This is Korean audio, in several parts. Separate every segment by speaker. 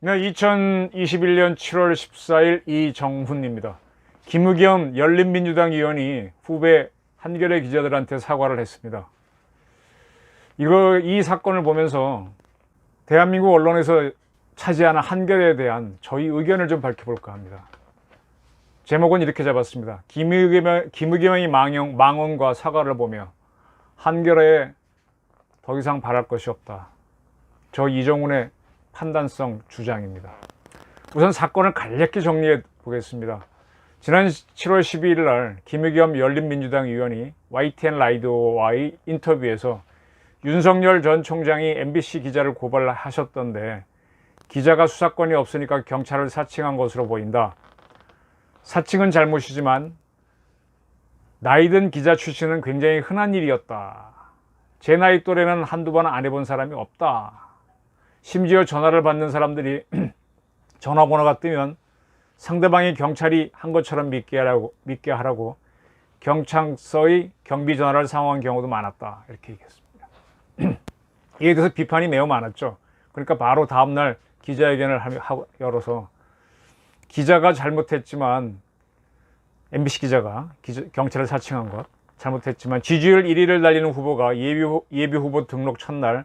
Speaker 1: 네, 2021년 7월 14일 이정훈입니다. 김의겸 열린민주당 의원이 후배 한겨레 기자들한테 사과를 했습니다. 이 사건을 보면서 대한민국 언론에서 차지하는 한겨레에 대한 저희 의견을 좀 밝혀볼까 합니다. 제목은 이렇게 잡았습니다. 김의겸의 망언과 사과를 보며 한겨레에 더 이상 바랄 것이 없다. 저 이정훈의 판단성 주장입니다. 우선 사건을 간략히 정리해 보겠습니다. 지난 7월 12일 날 김의겸 열린민주당 의원이 YTN 라디오와의 인터뷰에서 윤석열 전 총장이 MBC 기자를 고발하셨던데 기자가 수사권이 없으니까 경찰을 사칭한 것으로 보인다. 사칭은 잘못이지만 나이든 기자 출신은 굉장히 흔한 일이었다. 제 나이 또래는 한두 번 안 해본 사람이 없다. 심지어 전화를 받는 사람들이 전화번호가 뜨면 상대방이 경찰이 한 것처럼 믿게 하라고 경찰서의 경비 전화를 사용한 경우도 많았다. 이렇게 얘기했습니다. 이에 대해서 비판이 매우 많았죠. 그러니까 바로 다음날 기자회견을 열어서 기자가 잘못했지만 MBC 기자가 경찰을 사칭한 것 잘못했지만 지지율 1위를 달리는 후보가 예비 후보 등록 첫날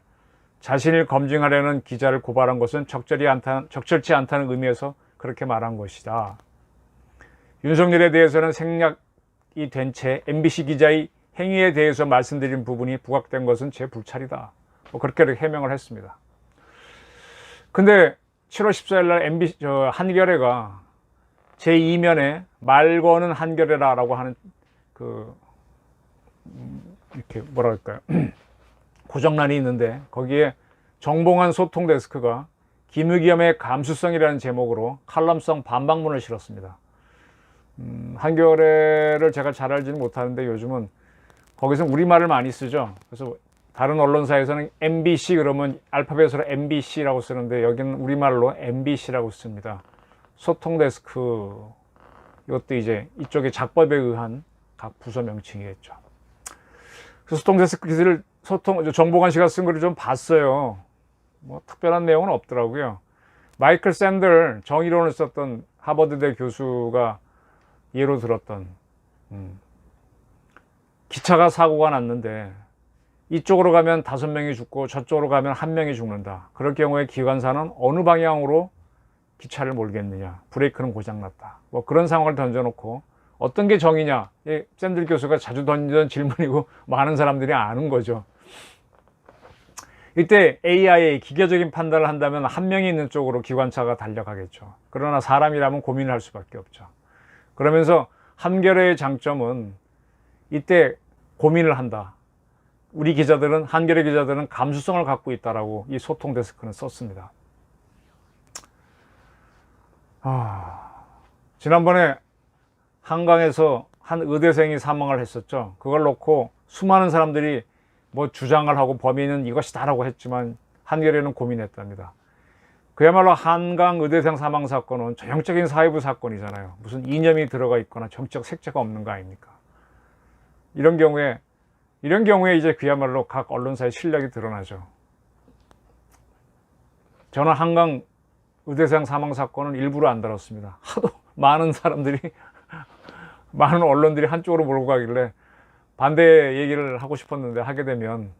Speaker 1: 자신을 검증하려는 기자를 고발한 것은 적절치 않다는 의미에서 그렇게 말한 것이다. 윤석열에 대해서는 생략이 된 채 MBC 기자의 행위에 대해서 말씀드린 부분이 부각된 것은 제 불찰이다. 그렇게 해명을 했습니다. 근데 7월 14일 날 한겨레가 제2면에 말 거는 한겨레라고 하는 이렇게 뭐라 할까요? 고정란이 있는데 거기에 정봉환 소통 데스크가 김의겸의 감수성이라는 제목으로 칼럼성 반박문을 실었습니다. 한겨레를 제가 잘 알지는 못하는데 요즘은 거기서 우리말을 많이 쓰죠. 그래서 다른 언론사에서는 MBC 그러면 알파벳으로 MBC라고 쓰는데 여기는 우리말로 MBC라고 씁니다. 소통 데스크 이것도 이제 이쪽의 작법에 의한 각 부서 명칭이겠죠. 그래서 소통 데스크 기사를 정봉환 씨가 쓴 글을 좀 봤어요. 뭐 특별한 내용은 없더라고요. 마이클 샌들 정의론을 썼던 하버드대 교수가 예로 들었던 기차가 사고가 났는데 이쪽으로 가면 5명이 죽고 저쪽으로 가면 1명이 죽는다. 그럴 경우에 기관사는 어느 방향으로 기차를 몰겠느냐. 브레이크는 고장났다. 뭐 그런 상황을 던져놓고 어떤 게 정의냐. 샌들 교수가 자주 던지던 질문이고 많은 사람들이 아는 거죠. 이때 AI의 기계적인 판단을 한다면 1명이 있는 쪽으로 기관차가 달려가겠죠. 그러나 사람이라면 고민을 할 수밖에 없죠. 그러면서 한겨레의 장점은 이때 고민을 한다. 우리 기자들은 한겨레 기자들은 감수성을 갖고 있다라고 이 소통 데스크는 썼습니다. 지난번에 한강에서 한 의대생이 사망을 했었죠. 그걸 놓고 수많은 사람들이 뭐 주장을 하고 범인은 이것이다라고 했지만 한겨레는 고민했답니다. 그야말로 한강 의대생 사망 사건은 전형적인 사회부 사건이잖아요. 무슨 이념이 들어가 있거나 정치적 색채가 없는 거 아닙니까? 이런 경우에 이제 그야말로 각 언론사의 실력이 드러나죠. 저는 한강 의대생 사망 사건은 일부러 안 다뤘습니다. 하도 많은 언론들이 한쪽으로 몰고 가길래 반대 얘기를 하고 싶었는데 하게 되면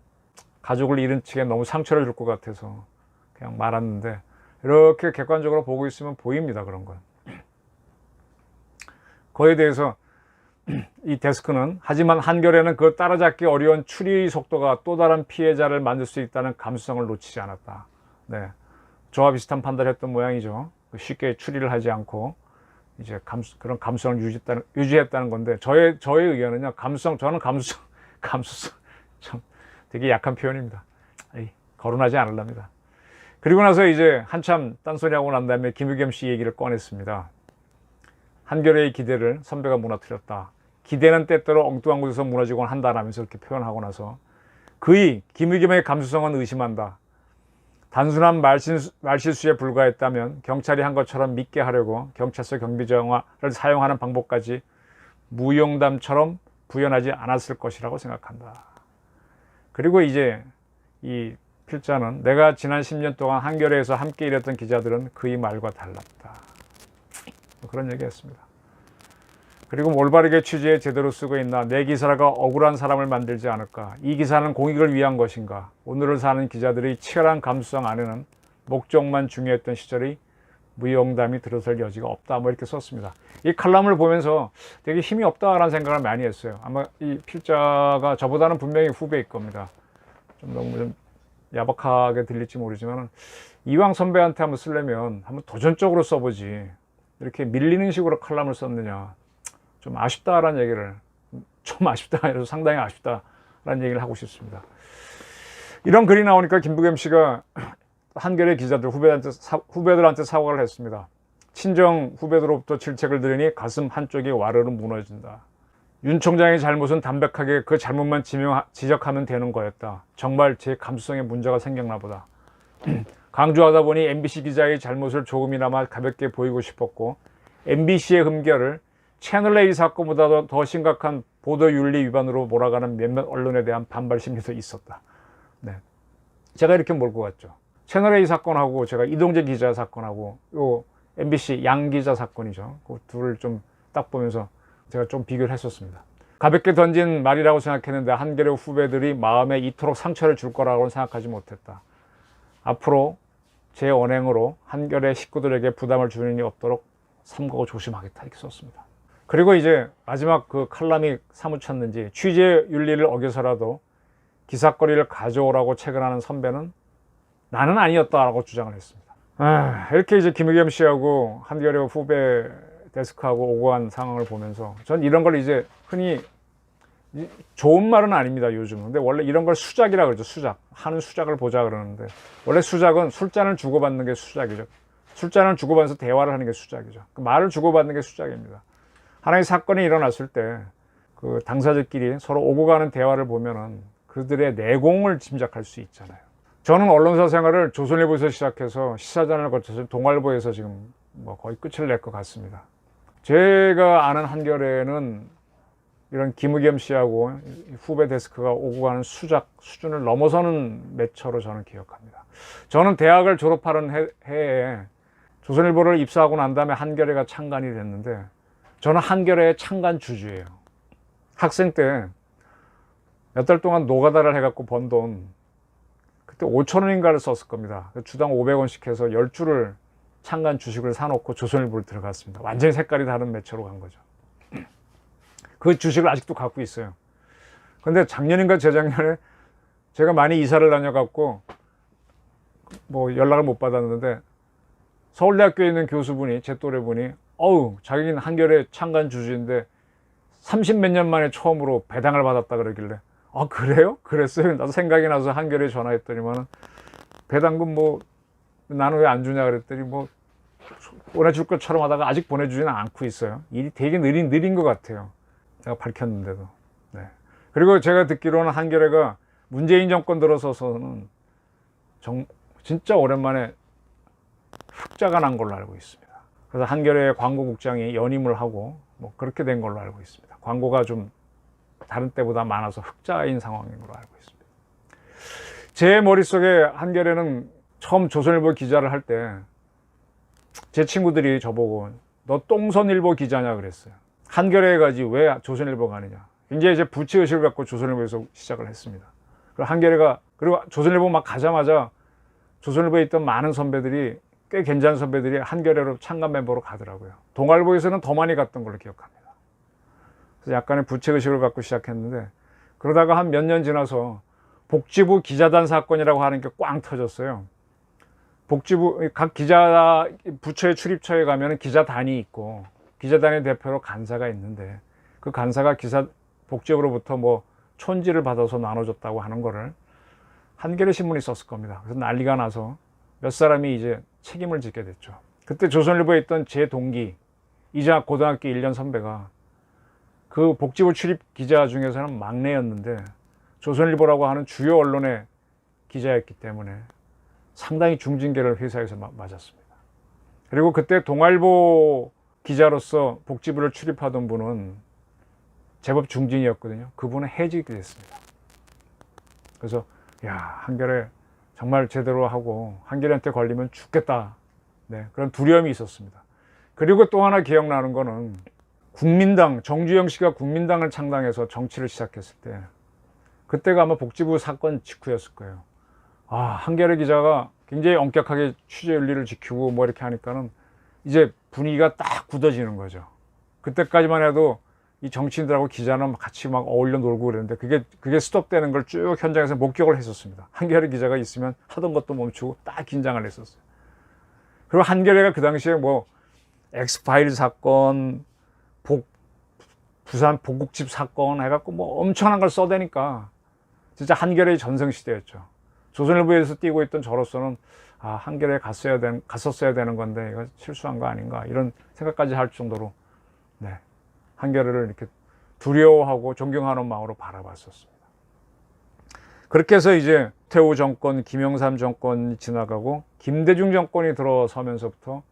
Speaker 1: 가족을 잃은 측에 너무 상처를 줄 것 같아서 그냥 말았는데 이렇게 객관적으로 보고 있으면 보입니다. 그런 건. 그에 대해서 이 데스크는 하지만 한겨레는 그 따라잡기 어려운 추리 속도가 또 다른 피해자를 만들 수 있다는 감수성을 놓치지 않았다. 네, 저와 비슷한 판단을 했던 모양이죠. 쉽게 추리를 하지 않고 이제 그런 감수성을 유지했다는 건데 저의 의견은요. 저는 감수성 참 되게 약한 표현입니다. 거론하지 않으랍니다. 그리고 나서 이제 한참 딴소리하고 난 다음에 김의겸 씨 얘기를 꺼냈습니다. 한겨레의 기대를 선배가 무너뜨렸다. 기대는 때때로 엉뚱한 곳에서 무너지곤 한다라면서 이렇게 표현하고 나서 김의겸의 감수성은 의심한다. 단순한 말실수에 불과했다면 경찰이 한 것처럼 믿게 하려고 경찰서 경비정화를 사용하는 방법까지 무용담처럼 부연하지 않았을 것이라고 생각한다. 그리고 이제 이 필자는 내가 지난 10년 동안 한겨레에서 함께 일했던 기자들은 그의 말과 달랐다. 그런 얘기했습니다. 그리고 올바르게 취재에 제대로 쓰고 있나, 내 기사가 억울한 사람을 만들지 않을까, 이 기사는 공익을 위한 것인가, 오늘을 사는 기자들의 치열한 감수성 안에는 목적만 중요했던 시절의 무용담이 들어설 여지가 없다. 뭐 이렇게 썼습니다. 이 칼럼을 보면서 되게 힘이 없다라는 생각을 많이 했어요. 아마 이 필자가 저보다는 분명히 후배일 겁니다. 좀 너무 좀 야박하게 들릴지 모르지만, 이왕 선배한테 한번 쓰려면 한번 도전적으로 써보지, 이렇게 밀리는 식으로 칼럼을 썼느냐, 좀 아쉽다라는 얘기를, 좀 아쉽다 아니라 상당히 아쉽다라는 얘기를 하고 싶습니다. 이런 글이 나오니까 김부겸 씨가 한겨레 기자들 후배들한테 사과를 했습니다. 친정 후배들로부터 질책을 들으니 가슴 한쪽이 와르르 무너진다. 윤 총장의 잘못은 담백하게 그 잘못만 지적하면 되는 거였다. 정말 제 감수성에 문제가 생겼나 보다. 강조하다 보니 MBC 기자의 잘못을 조금이나마 가볍게 보이고 싶었고, MBC의 흠결을 채널A 사건보다도 더 심각한 보도윤리 위반으로 몰아가는 몇몇 언론에 대한 반발 심리도 있었다. 네. 제가 이렇게 몰고 갔죠. 채널A 사건하고 제가 이동재 기자 사건하고 요 MBC 양 기자 사건이죠. 그 둘을 좀 딱 보면서 제가 좀 비교를 했었습니다. 가볍게 던진 말이라고 생각했는데 한겨레 후배들이 마음에 이토록 상처를 줄 거라고는 생각하지 못했다. 앞으로 제 언행으로 한겨레 식구들에게 부담을 주는 일이 없도록 삼가고 조심하겠다, 이렇게 썼습니다. 그리고 이제 마지막 그 칼럼이 사무쳤는지 취재 윤리를 어겨서라도 기사거리를 가져오라고 체근하는 선배는 나는 아니었다라고 주장을 했습니다. 이렇게 이제 김의겸 씨하고 한겨레 후배 데스크하고 오고 간 상황을 보면서 전 이런 걸 이제 흔히, 좋은 말은 아닙니다, 요즘은. 근데 원래 이런 걸 수작이라 그러죠. 수작. 하는 수작을 보자 그러는데, 원래 수작은 술잔을 주고받는 게 수작이죠. 술잔을 주고받아서 대화를 하는 게 수작이죠. 그 말을 주고받는 게 수작입니다. 하나의 사건이 일어났을 때 그 당사자끼리 서로 오고 가는 대화를 보면은 그들의 내공을 짐작할 수 있잖아요. 저는 언론사 생활을 조선일보에서 시작해서 시사전을 거쳐서 동아일보에서 지금 뭐 거의 끝을 낼 것 같습니다. 제가 아는 한겨레는 이런 김의겸 씨하고 후배 데스크가 오고 가는 수작 수준을 넘어서는 매체로 저는 기억합니다. 저는 대학을 졸업하는 해에 조선일보를 입사하고 난 다음에 한겨레가 창간이 됐는데, 저는 한겨레의 창간 주주예요. 학생 때 몇 달 동안 노가다를 해갖고 번 돈, 그때 5,000원인가를 썼을 겁니다. 주당 500원씩 해서 10주를 창간 주식을 사놓고 조선일보를 들어갔습니다. 완전히 색깔이 다른 매체로 간 거죠. 그 주식을 아직도 갖고 있어요. 근데 작년인가 재작년에 제가 많이 이사를 다녀갖고 뭐 연락을 못 받았는데, 서울대학교에 있는 교수분이, 제 또래분이, 자기는 한겨레 창간 주주인데 30몇 년 만에 처음으로 배당을 받았다 그러길래, 그래요? 그랬어요? 나도 생각이 나서 한겨레에 전화했더니만은, 배당금 뭐 나는 왜 안 주냐 그랬더니, 뭐 보내줄 것처럼 하다가 아직 보내주지는 않고 있어요. 일이 되게 느린 것 같아요. 내가 밝혔는데도. 네. 그리고 제가 듣기로는 한겨레가 문재인 정권 들어서서는 진짜 오랜만에 흑자가 난 걸로 알고 있습니다. 그래서 한겨레 광고국장이 연임을 하고 뭐 그렇게 된 걸로 알고 있습니다. 광고가 좀 다른 때보다 많아서 흑자인 상황인 걸로 알고 있습니다. 제 머릿속에 한겨레는 처음 조선일보 기자를 할 때 제 친구들이 저보고 너 똥선일보 기자냐 그랬어요. 한겨레에 가지 왜 조선일보 가느냐. 굉장히 이제 부채의식을 갖고 조선일보에서 시작을 했습니다. 그리고 조선일보 막 가자마자 조선일보에 있던 많은 선배들이, 꽤 괜찮은 선배들이 한겨레로 창간 멤버로 가더라고요. 동아일보에서는 더 많이 갔던 걸로 기억합니다. 그래서 약간의 부채의식을 갖고 시작했는데, 그러다가 한 몇 년 지나서 복지부 기자단 사건이라고 하는 게 꽝 터졌어요. 복지부, 각 기자 부처의 출입처에 가면 기자단이 있고, 기자단의 대표로 간사가 있는데, 그 간사가 복지부로부터 뭐 촌지를 받아서 나눠줬다고 하는 거를 한겨레 신문이 썼을 겁니다. 그래서 난리가 나서 몇 사람이 이제 책임을 지게 됐죠. 그때 조선일보에 있던 제 동기, 이자 고등학교 1년 선배가 그 복지부 출입 기자 중에서는 막내였는데, 조선일보라고 하는 주요 언론의 기자였기 때문에 상당히 중징계를 회사에서 맞았습니다. 그리고 그때 동아일보 기자로서 복지부를 출입하던 분은 제법 중진이었거든요. 그분은 해직이 됐습니다. 그래서 야, 한겨레 정말 제대로 하고 한겨레한테 걸리면 죽겠다. 네, 그런 두려움이 있었습니다. 그리고 또 하나 기억나는 거는 국민당, 정주영 씨가 국민당을 창당해서 정치를 시작했을 때 그때가 아마 복지부 사건 직후였을 거예요. 아, 한겨레 기자가 굉장히 엄격하게 취재 윤리를 지키고 뭐 이렇게 하니까는 이제 분위기가 딱 굳어지는 거죠. 그때까지만 해도 이 정치인들하고 기자는 같이 막 어울려 놀고 그랬는데 그게 스톱되는 걸 쭉 현장에서 목격을 했었습니다. 한겨레 기자가 있으면 하던 것도 멈추고 딱 긴장을 했었어요. 그리고 한겨레가 그 당시에 뭐 엑스파일 사건, 부산 복국집 사건 해갖고 뭐 엄청난 걸 써대니까 진짜 한겨레의 전성시대였죠. 조선일보에서 뛰고 있던 저로서는 아, 한겨레에 갔었어야 되는 건데 이거 실수한 거 아닌가 이런 생각까지 할 정도로 네, 한겨레를 이렇게 두려워하고 존경하는 마음으로 바라봤었습니다. 그렇게 해서 이제 태호 정권, 김영삼 정권이 지나가고 김대중 정권이 들어서면서부터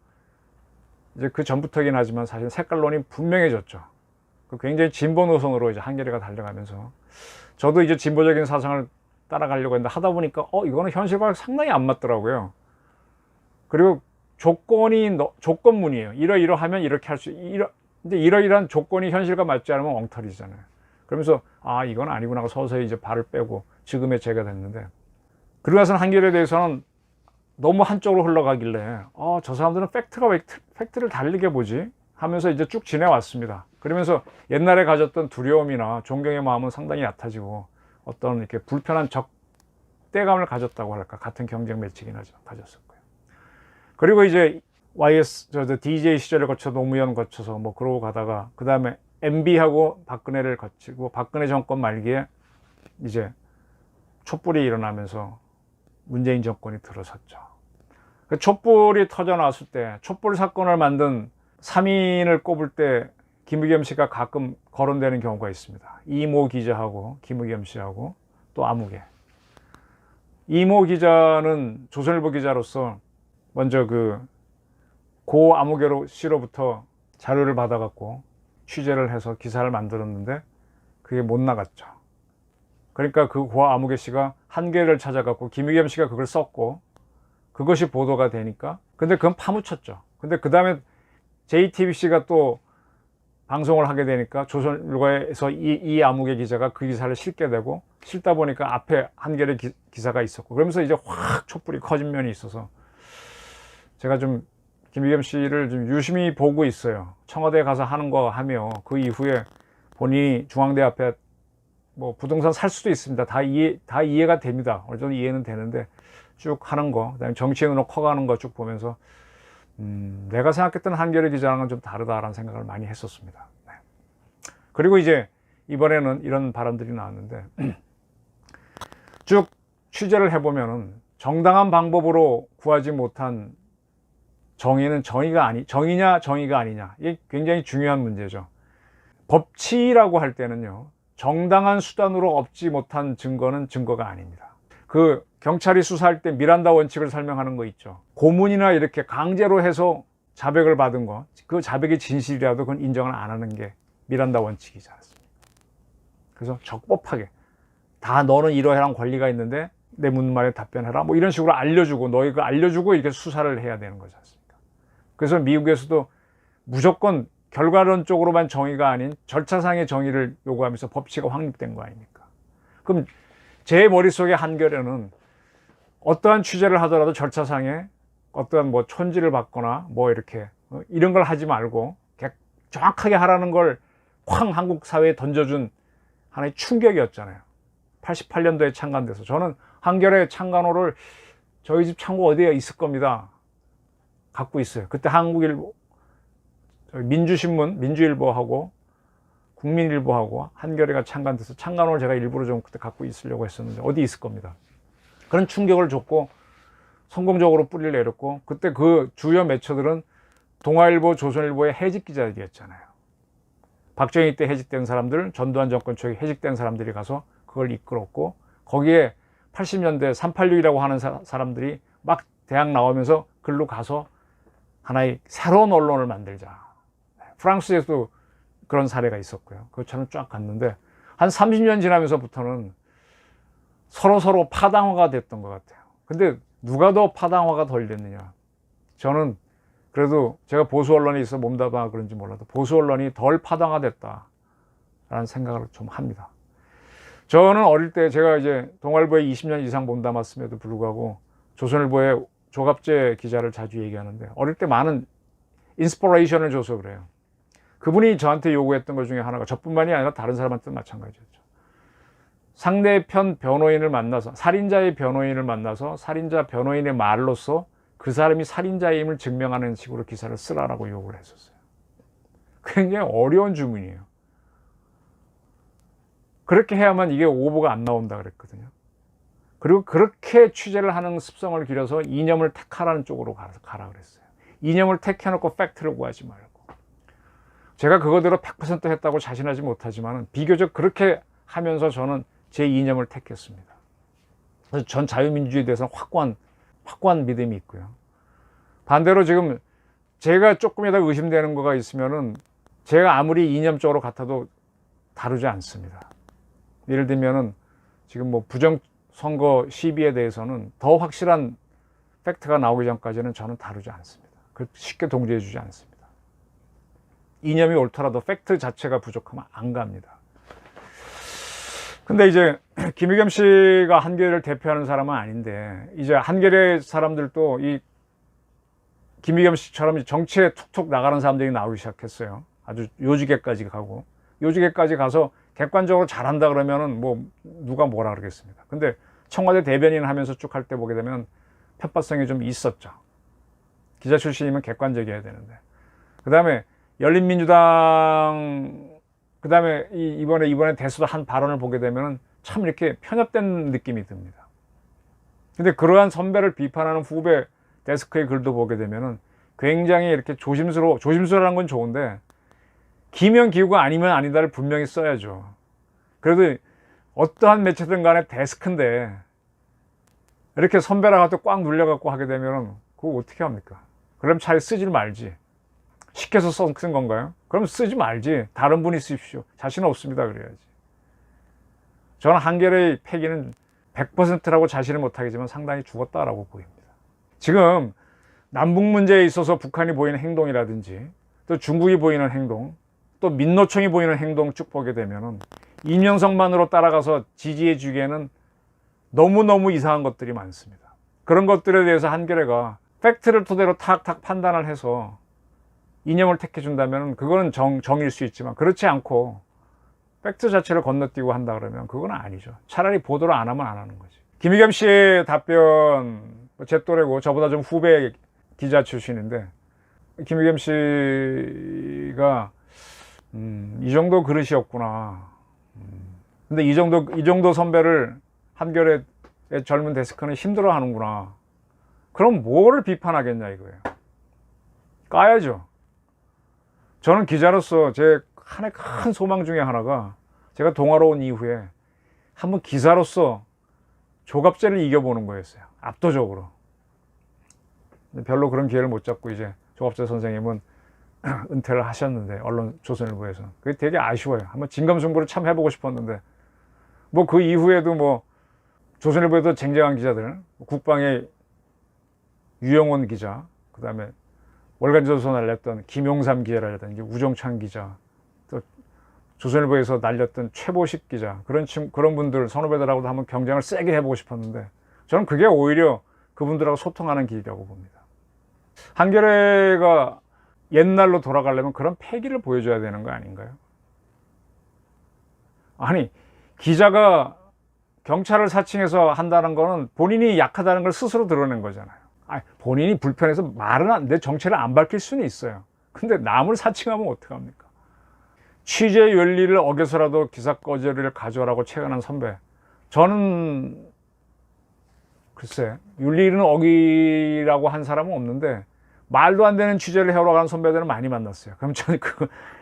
Speaker 1: 이제 그 전부터긴 하지만 사실 색깔론이 분명해졌죠. 굉장히 진보 노선으로 이제 한겨레가 달려가면서 저도 이제 진보적인 사상을 따라가려고 했는데 하다 보니까 이거는 현실과 상당히 안 맞더라고요. 그리고 조건문이에요. 이러이러하면 이렇게 할 수, 근데 이러이러한 조건이 현실과 맞지 않으면 엉터리잖아요. 그러면서 아, 이건 아니구나 하고 서서히 이제 발을 빼고 지금의 제가 됐는데, 그러고 나서는 한겨레에 대해서는 너무 한쪽으로 흘러가길래 저 사람들은 팩트가 왜 팩트를 다르게 보지 하면서 이제 쭉 지내왔습니다. 그러면서 옛날에 가졌던 두려움이나 존경의 마음은 상당히 얕아지고 어떤 이렇게 불편한 적대감을 가졌다고 할까, 같은 경쟁 매체이긴 하지만 가졌었고요. 그리고 이제 DJ 시절을 거쳐 노무현 거쳐서 뭐 그러고 가다가 그 다음에 MB하고 박근혜를 거치고 박근혜 정권 말기에 이제 촛불이 일어나면서 문재인 정권이 들어섰죠. 그 촛불이 터져나왔을 때 촛불 사건을 만든 3인을 꼽을 때 김의겸 씨가 가끔 거론되는 경우가 있습니다. 이모 기자하고 김의겸 씨하고 또 아무개. 이모 기자는 조선일보 기자로서 먼저 고 아무개 씨로부터 자료를 받아갖고 취재를 해서 기사를 만들었는데 그게 못 나갔죠. 그러니까 그 고 아무개 씨가 한겨레를 찾아갖고 김의겸 씨가 그걸 썼고 그것이 보도가 되니까, 근데 그건 파묻혔죠. 근데 그 다음에 JTBC가 또 방송을 하게 되니까 조선일보에서 이 아무개 기자가 그 기사를 실게 되고, 실다 보니까 앞에 한겨레 기사가 있었고, 그러면서 이제 확 촛불이 커진 면이 있어서 제가 좀 김의겸 씨를 좀 유심히 보고 있어요. 청와대에 가서 하는 거 하며 그 이후에 본인이 중앙대 앞에 뭐 부동산 살 수도 있습니다. 다 이해가 됩니다. 어느 정도 이해는 되는데 쭉 하는 거, 그다음에 정치인으로 커가는 거 쭉 보면서 내가 생각했던 한겨레 기자랑은 좀 다르다라는 생각을 많이 했었습니다. 네. 그리고 이제 이번에는 이런 발언들이 나왔는데 쭉 취재를 해보면은 정당한 방법으로 구하지 못한 정의는 정의냐 정의가 아니냐, 이게 굉장히 중요한 문제죠. 법치라고 할 때는요, 정당한 수단으로 얻지 못한 증거는 증거가 아닙니다. 경찰이 수사할 때 미란다 원칙을 설명하는 거 있죠. 고문이나 이렇게 강제로 해서 자백을 받은 거, 그 자백이 진실이라도 그건 인정을 안 하는 게 미란다 원칙이지 않습니까? 그래서 적법하게 다 너는 이러해란 권리가 있는데 내 묻는 말에 답변해라, 뭐 이런 식으로 알려주고, 너희가 알려주고 이렇게 수사를 해야 되는 거지 않습니까? 그래서 미국에서도 무조건 결과론적으로만 정의가 아닌 절차상의 정의를 요구하면서 법치가 확립된 거 아닙니까? 그럼 제 머릿속에 한겨레는 어떠한 취재를 하더라도 절차상에 어떠한 뭐 촌지를 받거나 뭐 이렇게 이런 걸 하지 말고 정확하게 하라는 걸 쾅 한국 사회에 던져준 하나의 충격이었잖아요. 88년도에 창간돼서 저는 한겨레 창간호를 저희 집 창고 어디에 있을 겁니다. 갖고 있어요. 그때 한국일보, 민주신문, 민주일보하고 국민일보하고 한겨레가 창간돼서 창간호를 제가 일부러 좀 그때 갖고 있으려고 했었는데 어디 있을 겁니다. 그런 충격을 줬고 성공적으로 뿌리를 내렸고, 그때 그 주요 매체들은 동아일보, 조선일보의 해직 기자들이었잖아요. 박정희 때 해직된 사람들, 전두환 정권 초에 해직된 사람들이 가서 그걸 이끌었고, 거기에 80년대 386이라고 하는 사람들이 막 대학 나오면서 글로 가서 하나의 새로운 언론을 만들자. 프랑스에서도 그런 사례가 있었고요. 그것처럼 쫙 갔는데 한 30년 지나면서부터는 서로 파당화가 됐던 것 같아요. 근데 누가 더 파당화가 덜 됐느냐? 저는 그래도 제가 보수 언론에 있어 몸담아 그런지 몰라도 보수 언론이 덜 파당화 됐다라는 생각을 좀 합니다. 저는 어릴 때 제가 이제 동아일보에 20년 이상 몸담았음에도 불구하고 조선일보에 조갑재 기자를 자주 얘기하는데 어릴 때 많은 인스피레이션을 줘서 그래요. 그분이 저한테 요구했던 것 중에 하나가 저뿐만이 아니라 다른 사람한테도 마찬가지였죠. 상대편 변호인을 만나서 살인자의 변호인을 만나서 살인자 변호인의 말로써 그 사람이 살인자임을 증명하는 식으로 기사를 쓰라라고 요구를 했었어요. 굉장히 어려운 주문이에요. 그렇게 해야만 이게 오보가 안 나온다 그랬거든요. 그리고 그렇게 취재를 하는 습성을 기려서 이념을 택하라는 쪽으로 가라 그랬어요. 이념을 택해놓고 팩트를 구하지 말고. 제가 그거대로 100% 했다고 자신하지 못하지만 비교적 그렇게 하면서 저는 제 이념을 택했습니다. 그래서 전 자유민주주의에 대해서는 확고한 믿음이 있고요. 반대로 지금 제가 조금이라도 의심되는 거가 있으면은 제가 아무리 이념적으로 같아도 다루지 않습니다. 예를 들면은 지금 뭐 부정선거 시비에 대해서는 더 확실한 팩트가 나오기 전까지는 저는 다루지 않습니다. 쉽게 동조해 주지 않습니다. 이념이 옳더라도 팩트 자체가 부족하면 안 갑니다. 근데 이제 김의겸 씨가 한겨레를 대표하는 사람은 아닌데 이제 한겨레 사람들도 이 김의겸 씨처럼 정치에 툭툭 나가는 사람들이 나오기 시작했어요. 아주 요직에까지 가고 요직에까지 가서 객관적으로 잘한다 그러면은 뭐 누가 뭐라 그러겠습니까? 근데 청와대 대변인 하면서 쭉 할 때 보게 되면 편파성이 좀 있었죠. 기자 출신이면 객관적이어야 되는데. 그다음에 열린민주당 그다음에 이번에 대수도 한 발언을 보게 되면은 참 이렇게 편협된 느낌이 듭니다. 근데 그러한 선배를 비판하는 후배 데스크의 글도 보게 되면은 굉장히 이렇게 조심스러워라는 건 좋은데 기면 기우가 아니면 아니다를 분명히 써야죠. 그래도 어떠한 매체든 간에 데스크인데 이렇게 선배랑 갖고 꽉 눌려갖고 하게 되면은 그거 어떻게 합니까? 그럼 차라리 쓰지 말지. 시켜서 쓴 건가요? 그럼 쓰지 말지. 다른 분이 쓰십시오. 자신 없습니다. 그래야지. 저는 한겨레의 패기는 100%라고 자신을 못하겠지만 상당히 죽었다라고 보입니다. 지금 남북 문제에 있어서 북한이 보이는 행동이라든지 또 중국이 보이는 행동 또 민노총이 보이는 행동 쭉 보게 되면은 이명성만으로 따라가서 지지해 주기에는 너무너무 이상한 것들이 많습니다. 그런 것들에 대해서 한겨레가 팩트를 토대로 탁탁 판단을 해서 이념을 택해 준다면 그거는 정일 수 있지만 그렇지 않고 팩트 자체를 건너뛰고 한다 그러면 그건 아니죠. 차라리 보도를 안 하면 안 하는 거지. 김의겸 씨의 답변 제 또래고 저보다 좀 후배 기자 출신인데 김의겸 씨가 이 정도 그릇이었구나. 근데 이 정도 선배를 한겨레의 젊은 데스크는 힘들어 하는구나. 그럼 뭐를 비판하겠냐 이거예요. 까야죠. 저는 기자로서 제 하나의 큰 소망 중에 하나가 제가 동아로 온 이후에 한번 기사로서 조갑재를 이겨보는 거였어요. 압도적으로. 별로 그런 기회를 못 잡고 이제 조갑재 선생님은 은퇴를 하셨는데 조선일보에서 그게 되게 아쉬워요. 한번 진검승부를 참 해보고 싶었는데 뭐 그 이후에도 뭐 조선일보에도 쟁쟁한 기자들 국방의 유영원 기자 그다음에 월간조선 날렸던 김용삼 기자라든지 우정찬 기자 또 조선일보에서 날렸던 최보식 기자 그런 분들 선후배들하고도 한번 경쟁을 세게 해보고 싶었는데 저는 그게 오히려 그분들하고 소통하는 길이라고 봅니다. 한겨레가 옛날로 돌아가려면 그런 패기를 보여줘야 되는 거 아닌가요? 아니 기자가 경찰을 사칭해서 한다는 거는 본인이 약하다는 걸 스스로 드러낸 거잖아요. 아니, 본인이 불편해서 내 정체를 안 밝힐 수는 있어요. 근데 남을 사칭하면 어떡합니까? 취재 윤리를 어겨서라도 기사 거절을 가져라고 체언한 선배. 저는 글쎄 윤리는 어기라고 한 사람은 없는데 말도 안 되는 취재를 해오러 가는 선배들은 많이 만났어요. 그럼 저는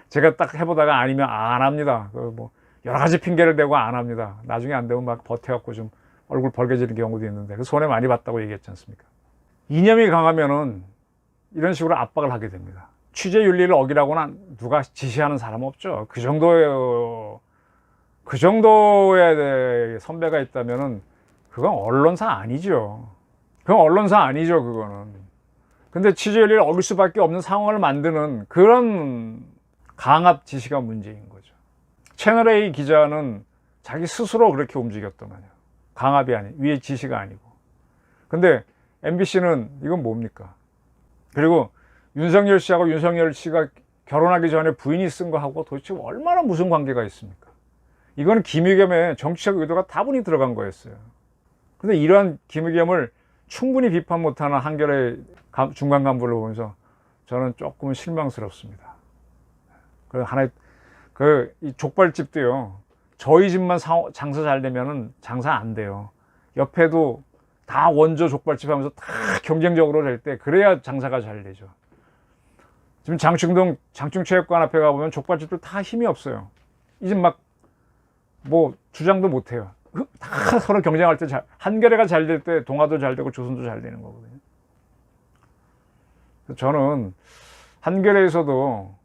Speaker 1: 제가 딱 해보다가 아니면 안 합니다. 뭐 여러 가지 핑계를 대고 안 합니다. 나중에 안 되면 막 버텨갖고 좀 얼굴 벌개지는 경우도 있는데 그 손해 많이 봤다고 얘기했지 않습니까? 이념이 강하면은 이런 식으로 압박을 하게 됩니다. 취재 윤리를 어기라고는 누가 지시하는 사람 없죠. 그 정도의 선배가 있다면은 그건 언론사 아니죠. 그건 언론사 아니죠, 그거는. 근데 취재 윤리를 어길 수밖에 없는 상황을 만드는 그런 강압 지시가 문제인 거죠. 채널A 기자는 자기 스스로 그렇게 움직였더만요. 강압이 아닌, 위의 지시가 아니고. 근데 MBC는 이건 뭡니까? 그리고 윤석열 씨하고 윤석열 씨가 결혼하기 전에 부인이 쓴 거하고 도대체 얼마나 무슨 관계가 있습니까? 이건 김의겸의 정치적 의도가 다분히 들어간 거였어요. 근데 이러한 김의겸을 충분히 비판 못하는 한겨레 중간 간부를 보면서 저는 조금 실망스럽습니다. 그 하나의 이 족발집도요. 저희 집만 장사 잘 되면은 장사 안 돼요. 옆에도 다 원조 족발집 하면서 다 경쟁적으로 될 때 그래야 장사가 잘 되죠. 지금 장충동 장충체육관 앞에 가보면 족발집들 다 힘이 없어요. 이 집 막 뭐 주장도 못 해요. 다 서로 경쟁할 때 한겨레가 잘 될 때 동아도 잘 되고 조선도 잘 되는 거거든요. 저는 한겨레에서도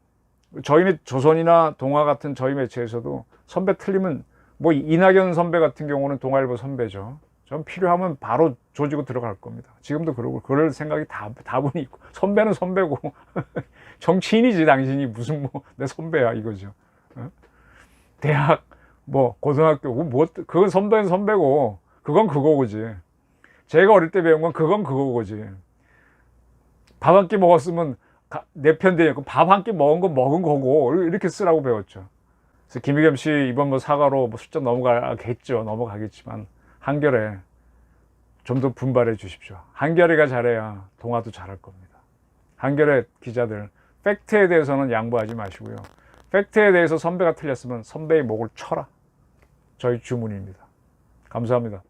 Speaker 1: 저희는 조선이나 동아 같은 저희 매체에서도 선배 틀리면 뭐 이낙연 선배 같은 경우는 동아일보 선배죠. 전 필요하면 바로 조지고 들어갈 겁니다. 지금도 그러고 그럴 생각이 다분히 있고 선배는 선배고 정치인이지 당신이 무슨 뭐 내 선배야 이거죠. 대학 뭐 고등학교 뭐 그건 선배는 선배고 그건 그거고지. 제가 어릴 때 배운 건 그건 그거고지. 밥 한 끼 먹었으면 내 편 되니까 밥 한 끼 먹은 건 먹은 거고 이렇게 쓰라고 배웠죠. 그래서 김의겸 씨 이번 뭐 사과로 뭐 숫자 넘어가겠지만 한겨레 좀 더 분발해 주십시오. 한겨레가 잘해야 동아도 잘할 겁니다. 한겨레 기자들 팩트에 대해서는 양보하지 마시고요. 팩트에 대해서 선배가 틀렸으면 선배의 목을 쳐라. 저희 주문입니다. 감사합니다.